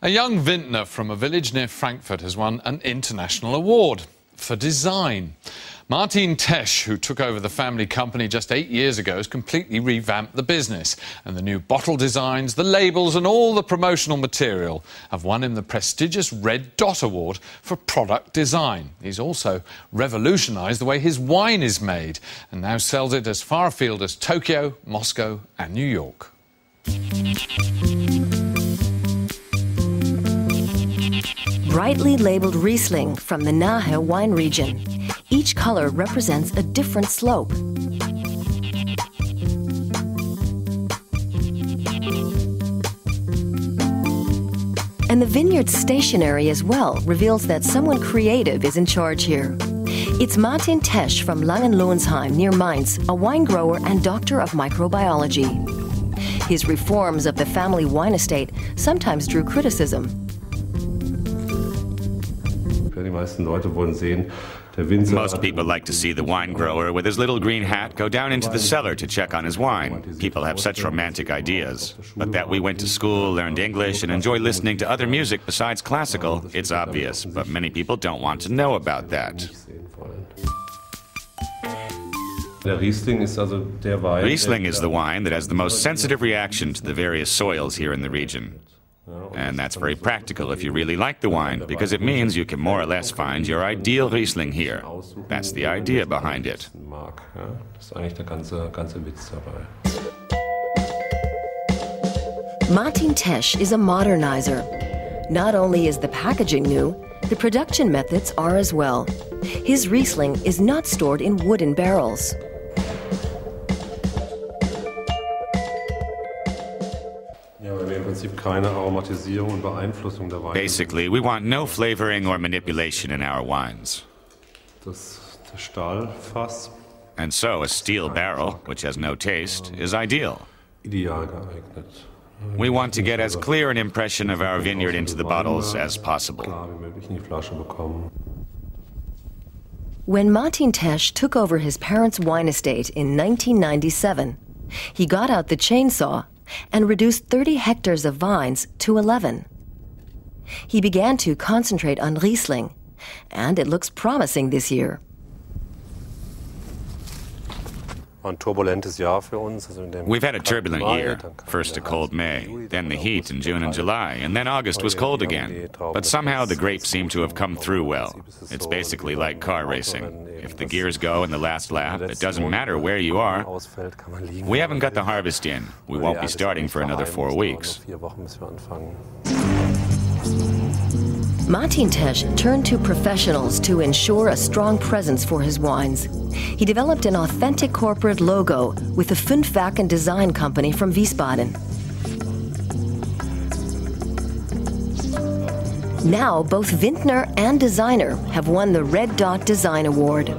A young vintner from a village near Frankfurt has won an international award for design. Martin TESCH, who took over the family company just 8 years ago, has completely revamped the business. And the new bottle designs, the labels and all the promotional material have won him the prestigious Red Dot Award for product design. He's also revolutionised the way his wine is made and now sells it as far afield as Tokyo, Moscow and New York. Brightly labeled Riesling from the Nahe wine region. Each color represents a different slope. And the vineyard's stationery as well reveals that someone creative is in charge here. It's Martin TESCH from Langenlohnsheim near Mainz, a wine grower and doctor of microbiology. His reforms of the family wine estate sometimes drew criticism. Most people like to see the wine grower with his little green hat go down into the cellar to check on his wine. People have such romantic ideas. But that we went to school, learned English, and enjoy listening to other music besides classical, it's obvious. But many people don't want to know about that. Riesling is the wine that has the most sensitive reaction to the various soils here in the region. And that's very practical if you really like the wine, because it means you can more or less find your ideal Riesling here. That's the idea behind it. Martin TESCH is a modernizer. Not only is the packaging new, the production methods are as well. His Riesling is not stored in wooden barrels. Basically, we want no flavoring or manipulation in our wines. And so a steel barrel, which has no taste, is ideal. We want to get as clear an impression of our vineyard into the bottles as possible. When Martin TESCH took over his parents' wine estate in 1997, he got out the chainsaw and reduced 30 hectares of vines to 11. He began to concentrate on Riesling, and it looks promising this year. We've had a turbulent year. First a cold May, then the heat in June and July, and then August was cold again. But somehow the grapes seem to have come through well. It's basically like car racing. If the gears go in the last lap, it doesn't matter where you are. We haven't got the harvest in. We won't be starting for another 4 weeks. Martin TESCH turned to professionals to ensure a strong presence for his wines. He developed an authentic corporate logo with the Fünfwacken design company from Wiesbaden. Now, both vintner and designer have won the Red Dot Design Award.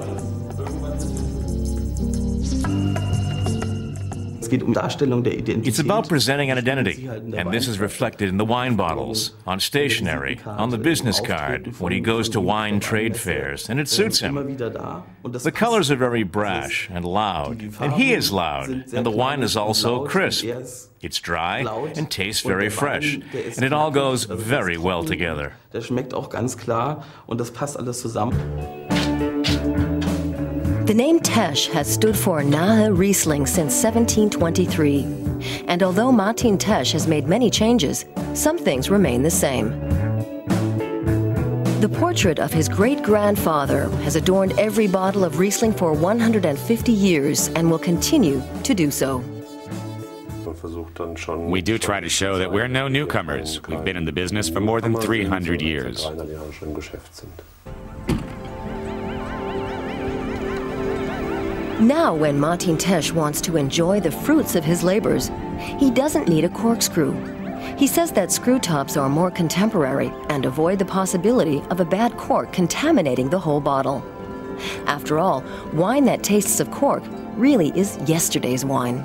It's about presenting an identity, and this is reflected in the wine bottles, on stationery, on the business card, when he goes to wine trade fairs, and it suits him. The colors are very brash and loud, and he is loud, and the wine is also crisp. It's dry and tastes very fresh, and it all goes very well together. The name TESCH has stood for Nahe Riesling since 1723. And although Martin TESCH has made many changes, some things remain the same. The portrait of his great-grandfather has adorned every bottle of Riesling for 150 years and will continue to do so. We do try to show that we're no newcomers. We've been in the business for more than 300 years. Now, when Martin TESCH wants to enjoy the fruits of his labors, he doesn't need a corkscrew. He says that screw tops are more contemporary and avoid the possibility of a bad cork contaminating the whole bottle. After all, wine that tastes of cork really is yesterday's wine.